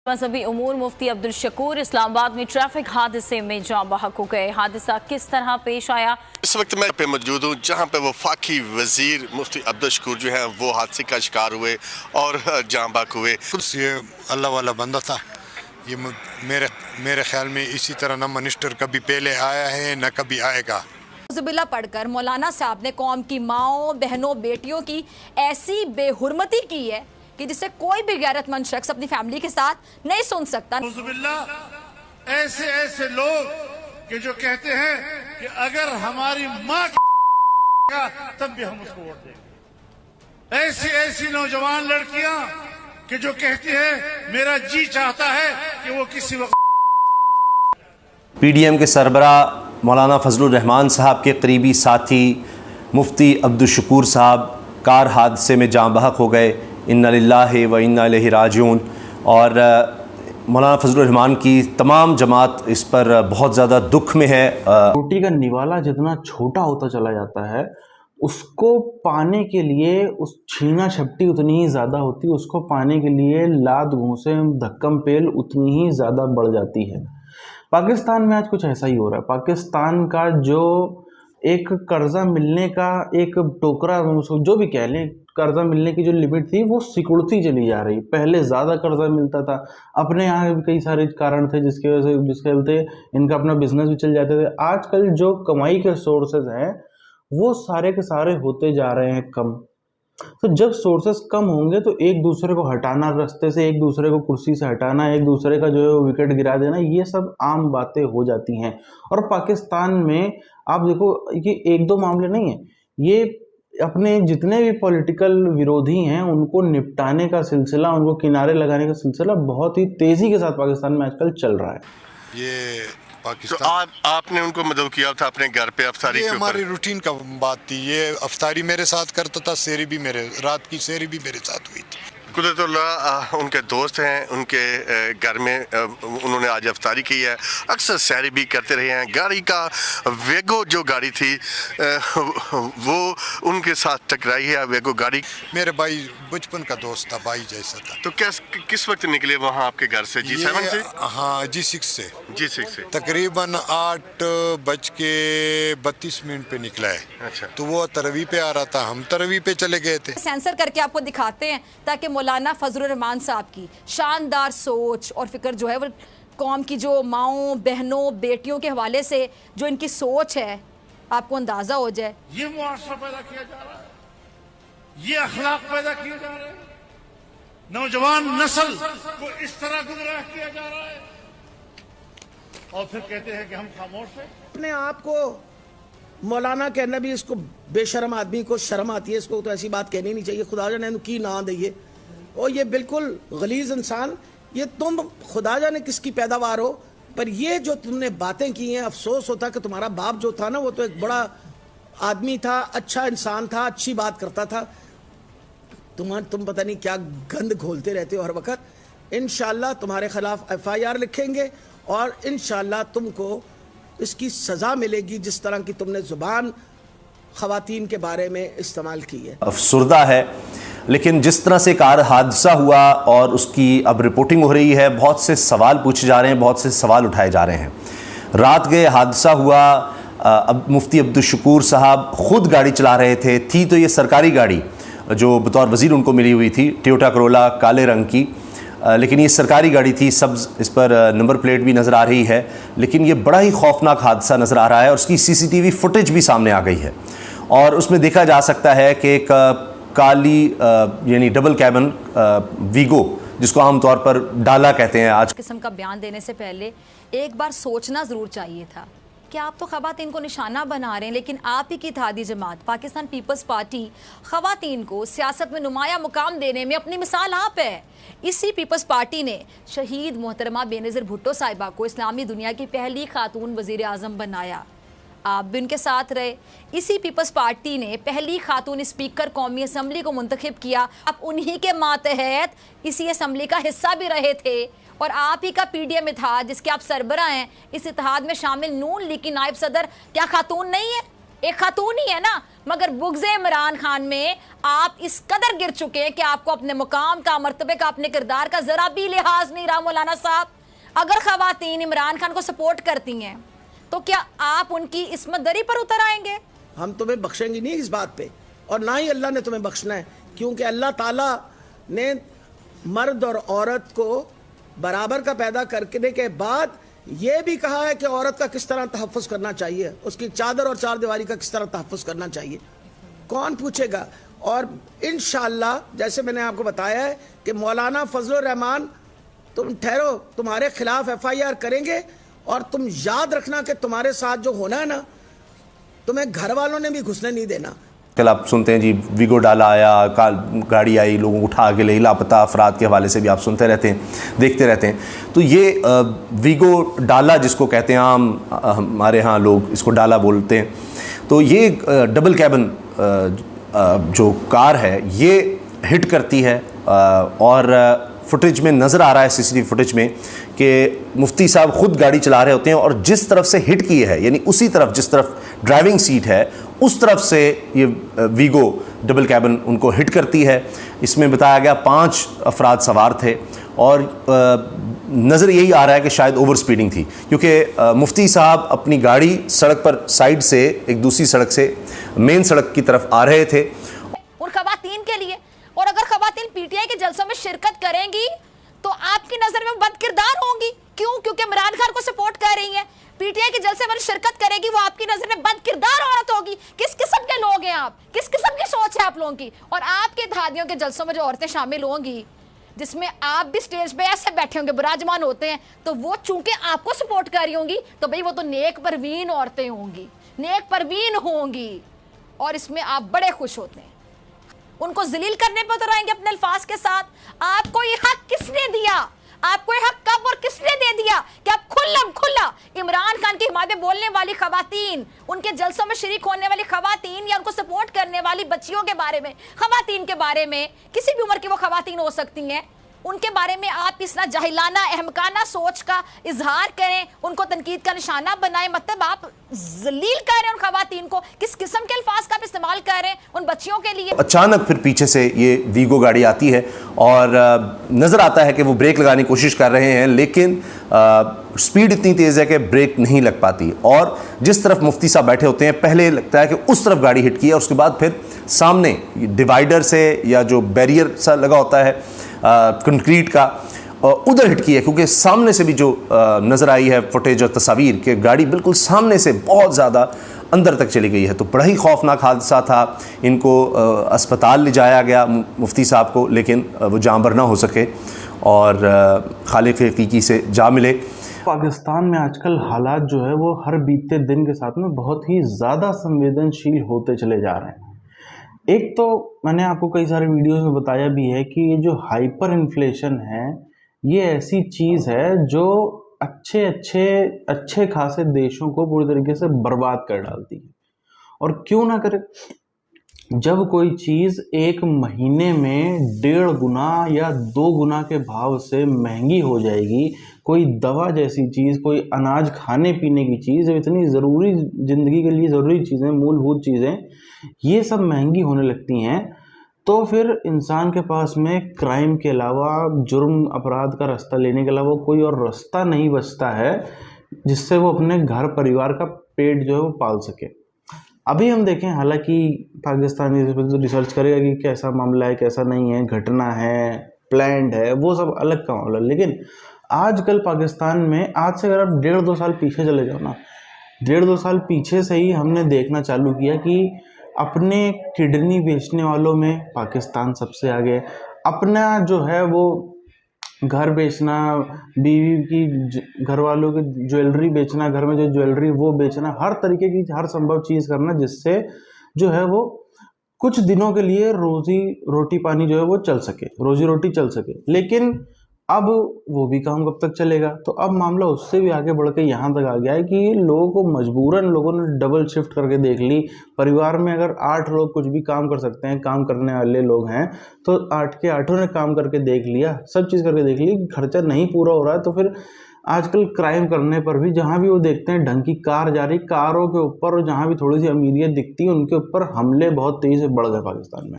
मजहबी उमूर मुफ्ती अब्दुल शकूर इस्लामाबाद में ट्रैफिक हादसे में जान बहक हो गए। हादसा किस तरह पेश आया? इस वक्त मैं पे मौजूद हूँ जहाँ पे वफाकी वजीर मुफ्ती अब्दुल शकूर जो है वो हादसे का शिकार हुए और जान बहक हुए। ये अल्लाह वाला बंदा था। ये मेरे ख्याल में इसी तरह ना मिनिस्टर कभी पहले आया है न कभी आएगा। जुबिल्ला पढ़कर मौलाना साहब ने कौम की माओ बहनों बेटियों की ऐसी बेहुरमती की है कि जिसे कोई भी गैरतमंद शख्स अपनी फैमिली के साथ नहीं सुन सकता। ऐसे ऐसे लोग कि जो कहते हैं कि अगर हमारी माँ तब भी हम उसको वोट देंगे। ऐसी ऐसी नौजवान लड़कियां कि जो कहती है मेरा जी चाहता है कि वो किसी वक्त। पीडीएम के सरबरा मौलाना फजलुर रहमान साहब के करीबी साथी मुफ्ती अब्दुल शकूर साहब कार हादसे में जान बहक हो गए। इन्ना लिल्लाहि व इन्ना इलैहि राजिऊन। और मौलाना फजलुर रहमान की तमाम जमात इस पर बहुत ज़्यादा दुख में है। रोटी का निवाला जितना छोटा होता चला जाता है उसको पाने के लिए उस छीना झपटी उतनी ही ज़्यादा होती है, उसको पाने के लिए लात घूंसे धक्कम पेल उतनी ही ज़्यादा बढ़ जाती है। पाकिस्तान में आज कुछ ऐसा ही हो रहा है। पाकिस्तान का जो एक कर्जा मिलने का एक टोकरा, जो भी कह लें, कर्जा मिलने की जो लिमिट थी वो सिकुड़ती चली जा रही। पहले ज़्यादा कर्जा मिलता था, अपने यहाँ भी कई सारे कारण थे जिसके चलते इनका अपना बिजनेस भी चल जाते थे। आजकल जो कमाई के सोर्सेज हैं वो सारे के सारे होते जा रहे हैं कम। तो जब सोर्सेस कम होंगे तो एक दूसरे को हटाना रास्ते से, एक दूसरे को कुर्सी से हटाना, एक दूसरे का जो है विकेट गिरा देना, ये सब आम बातें हो जाती हैं। और पाकिस्तान में आप देखो ये एक दो मामले नहीं है, ये अपने जितने भी पॉलिटिकल विरोधी हैं उनको निपटाने का सिलसिला, उनको किनारे लगाने का सिलसिला बहुत ही तेजी के साथ पाकिस्तान में आजकल चल रहा है। ये तो आपने उनको मदद किया था अपने घर पे अफ्तारी? ये हमारी रूटीन का बात थी। ये अफ्तारी मेरे साथ करता था, सेरी भी रात की सेरी भी मेरे साथ हुई थी। कुदरतुल्लाह उनके दोस्त हैं, उनके घर में उन्होंने आज अफ्तारी की है। अक्सर सैरी भी करते रहे हैं। गाड़ी का वेगो जो गाड़ी थी वो उनके साथ टकराई है। वेगो गाड़ी मेरे भाई बचपन का दोस्त था, भाई जैसा था। तो किस वक्त निकले वहाँ आपके घर से? G7 से? हाँ, G6 से। G6 से तकरीबन 8:32 पे निकला है। अच्छा। तो वो तरवी पे आ रहा था, हम तरवी पे चले गए थे। सेंसर करके आपको दिखाते हैं ताकि मौलाना फजलुर रहमान साहब की शानदार सोच और फिक्र जो है वो कौम की जो माओ बहनों बेटियों के हवाले से जो इनकी सोच है आपको अंदाजा हो जाए। ये मुआशरा पैदा किया जा रहा है, ये अखलाक पैदा किए जा रहे हैं, नौजवान नस्ल को इस तरह गुमराह किया जा रहा है और फिर कहते हैं कि हम खामोश हैं। अपने आप को मौलाना कहना भी, इसको बेशर्म आदमी को शर्म आती है, इसको तो ऐसी बात कहनी नहीं चाहिए। खुदा जाने की ना दइए, और ये बिल्कुल गलीज इंसान। ये तुम खुदा जाने किसकी पैदावार हो, पर ये जो तुमने बातें की हैं, अफसोस होता कि तुम्हारा बाप जो था ना वो तो एक बड़ा आदमी था, अच्छा इंसान था, अच्छी बात करता था। तुम पता नहीं क्या गंद घोलते रहते हो हर वक्त। इंशाल्लाह तुम्हारे खिलाफ FIR लिखेंगे और इंशाल्लाह तुमको इसकी सज़ा मिलेगी जिस तरह की तुमने ज़ुबान ख़वातीन के बारे में इस्तेमाल की है। अफसुर्दा है, लेकिन जिस तरह से कार हादसा हुआ और उसकी अब रिपोर्टिंग हो रही है, बहुत से सवाल पूछे जा रहे हैं, बहुत से सवाल उठाए जा रहे हैं। रात के हादसा हुआ, अब मुफ्ती अब्दुल शकूर साहब खुद गाड़ी चला रहे थे, थी तो ये सरकारी गाड़ी जो बतौर वज़ीर उनको मिली हुई थी, टोयोटा करोला काले रंग की, लेकिन ये सरकारी गाड़ी थी, सब्ज़, इस पर नंबर प्लेट भी नज़र आ रही है। लेकिन ये बड़ा ही खौफनाक हादसा नज़र आ रहा है और उसकी CCTV फुटेज भी सामने आ गई है और उसमें देखा जा सकता है कि एक काली यानी डबल कैबिन वीगो, जिसको आमतौर पर डाला कहते हैं, आज किस्म का बयान देने से पहले एक बार सोचना ज़रूर चाहिए था कि आप तो ख़वातीन को निशाना बना रहे हैं, लेकिन आप ही की इत्तेहादी जमात पाकिस्तान पीपल्स पार्टी ख़वातीन को सियासत में नुमाया मुकाम देने में अपनी मिसाल आप है। इसी पीपल्स पार्टी ने शहीद मोहतरमा बेनज़ीर भुट्टो साहिबा को इस्लामी दुनिया की पहली खातून वज़ीर आज़म बनाया, आप भी उनके साथ रहे। इसी पीपल्स पार्टी ने पहली खातून स्पीकर कौमी असम्बली को मुंतखब किया, आप उन्हीं के मातहत इसी असम्बली का हिस्सा भी रहे थे और आप ही का PDM इत्तेहाद जिसके आप सरबरा हैं, इस इत्तेहाद में शामिल नून लीग की नायब सदर क्या खातून नहीं है? एक खातून ही है ना, मगर बुग़्ज़े इमरान खान में आप इस कदर गिर चुके हैं कि आपको अपने मुकाम का, मर्तबे का, अपने किरदार का ज़रा भी लिहाज नहीं रहा। मौलाना साहब, अगर ख़वातीन इमरान खान को सपोर्ट करती हैं तो क्या आप उनकी इस्मत दरी पर उतर आएंगे? हम तुम्हें बख्शेंगे नहीं इस बात पे, और ना ही अल्लाह ने तुम्हें बख्शना है, क्योंकि अल्लाह ताला ने मर्द और औरत को बराबर का पैदा करने के बाद ये भी कहा है कि औरत का किस तरह तहफ़्फ़ुज़ करना चाहिए, उसकी चादर और चारदीवारी का किस तरह तहफ़्फ़ुज़ करना चाहिए। कौन पूछेगा? और इंशाअल्लाह जैसे मैंने आपको बताया है कि मौलाना फजलुर रहमान, तुम ठहरो, तुम्हारे खिलाफ FIR करेंगे, और तुम याद रखना कि तुम्हारे साथ जो होना है ना, तुम्हें घर वालों ने भी घुसने नहीं देना। कल आप सुनते हैं जी वीगो डाला आया, गाड़ी आई, लोगों को उठा के ले, लापता अफराद के हवाले से भी आप सुनते रहते हैं, देखते रहते हैं। तो ये वीगो डाला जिसको कहते हैं, आम हमारे यहाँ लोग इसको डाला बोलते हैं, तो ये डबल कैबिन जो कार है ये हिट करती है, और फुटेज में नज़र आ रहा है, CCTV फुटेज में, कि मुफ्ती साहब खुद गाड़ी चला रहे होते हैं और जिस तरफ से हिट की है, यानी उसी तरफ जिस तरफ ड्राइविंग सीट है उस तरफ से ये वीगो डबल कैबिन उनको हिट करती है। इसमें बताया गया 5 अफराद सवार थे, और नज़र यही आ रहा है कि शायद ओवर स्पीडिंग थी, क्योंकि मुफ्ती साहब अपनी गाड़ी सड़क पर साइड से एक दूसरी सड़क से मेन सड़क की तरफ आ रहे थे। उन खवातीन के लिए, और अगर खवातीन PTI के जलसों में शिरकत करेंगी तो आपकी नजर में बद किरदार होंगी। क्यों? क्योंकि इमरान खान को सपोर्ट कर रही हैं। PTI के जलसे में शिरकत करेगी, वो आपकी नजर में बद किरदार औरत होगी। किस किस्म के लोग हैं आप? किस किस्म की सोच है आप लोगों की? और आपके इत्तेहादियों के जलसों में जो औरतें शामिल होंगी, जिसमें आप भी स्टेज पे ऐसे बैठे होंगे, विराजमान होते हैं, तो वो चूंकि आपको सपोर्ट कर रही होंगी, तो भाई वो तो नेक परवीन औरतें होंगी, नेक परवीन होंगी, और इसमें आप बड़े खुश होते हैं। उनको जलील करने पर उतर आएंगे अपने अल्फाज के साथ। आपको ये हक किसने दिया? आपको ये हक कब और किसने दे दिया कि आप खुला इमरान खान की हिमायत में बोलने वाली खवातीन, उनके जलसों में शरीक होने वाली खवातीन, या उनको सपोर्ट करने वाली बच्चियों के बारे में, खवातीन के बारे में, किसी भी उम्र की वो खवातीन हो सकती हैं, उनके बारे में आप इस ना जाहिलाना, अहमकाना सोच का इजहार करें, उनको तनकीद का निशाना बनाएं? मतलब आप जलील कर रहे हैं उन खवातीन को। किस किस्म के अल्फाज का आप इस्तेमाल कर रहे हैं उन बच्चियों के लिए? अचानक फिर पीछे से ये वीगो गाड़ी आती है, और नज़र आता है कि वो ब्रेक लगाने की कोशिश कर रहे हैं, लेकिन स्पीड इतनी तेज़ है कि ब्रेक नहीं लग पाती, और जिस तरफ मुफ्ती साहब बैठे होते हैं पहले लगता है कि उस तरफ गाड़ी हिट की है, उसके बाद फिर सामने डिवाइडर से या जो बैरियर सा लगा होता है कंक्रीट का, उधर हिट की है, क्योंकि सामने से भी जो नज़र आई है फुटेज और तस्वीर कि गाड़ी बिल्कुल सामने से बहुत ज़्यादा अंदर तक चली गई है। तो बड़ा ही खौफनाक हादसा था। इनको अस्पताल ले जाया गया मुफ्ती साहब को, लेकिन वो जाँबर ना हो सके और खालिक हकीकी से जा मिले। पाकिस्तान में आजकल हालात जो है वो हर बीतते दिन के साथ में बहुत ही ज़्यादा संवेदनशील होते चले जा रहे हैं। एक तो मैंने आपको कई सारे वीडियोस में बताया भी है कि ये जो हाइपर इन्फ्लेशन है, ये ऐसी चीज़ है जो अच्छे खासे देशों को पूरी तरीके से बर्बाद कर डालती है। और क्यों ना करे, जब कोई चीज़ एक महीने में 1.5 गुना या 2 गुना के भाव से महंगी हो जाएगी, कोई दवा जैसी चीज़, कोई अनाज खाने पीने की चीज़, इतनी ज़रूरी ज़िंदगी के लिए ज़रूरी चीज़ें, मूलभूत चीज़ें, ये सब महंगी होने लगती हैं, तो फिर इंसान के पास में क्राइम के अलावा, जुर्म अपराध का रास्ता लेने के अलावा कोई और रास्ता नहीं बचता है जिससे वो अपने घर परिवार का पेट जो है वो पाल सके। अभी हम देखें, हालांकि पाकिस्तान रिसर्च करेगा कि कैसा मामला है, कैसा नहीं है, घटना है, प्लान्ड है, वो सब अलग का मामला, लेकिन आजकल पाकिस्तान में, आज से अगर आप 1.5-2 साल पीछे चले जाओ ना, 1.5-2 साल पीछे से ही हमने देखना चालू किया कि अपने किडनी बेचने वालों में पाकिस्तान सबसे आगे, अपना जो है वो घर बेचना, बीवी की, घर वालों की ज्वेलरी बेचना, घर में जो ज्वेलरी वो बेचना, हर तरीके की हर संभव चीज़ करना जिससे जो है वो कुछ दिनों के लिए रोटी पानी जो है वो चल सके, रोजी रोटी चल सके। लेकिन अब वो भी काम कब तक चलेगा? तो अब मामला उससे भी आगे बढ़ के यहाँ तक आ गया है कि लोगों को मजबूरन लोगों ने डबल शिफ्ट करके देख ली। परिवार में अगर 8 लोग कुछ भी काम कर सकते हैं, काम करने वाले लोग हैं, तो 8 के 8 ने काम करके देख लिया, सब चीज़ करके देख ली, खर्चा नहीं पूरा हो रहा है, तो फिर आजकल क्राइम करने पर भी जहां भी वो देखते हैं ढंग की कार जा रही, कारों के ऊपर और जहां भी थोड़ी सी अमीरियत दिखती है उनके ऊपर हमले बहुत तेजी से बढ़ गए पाकिस्तान में।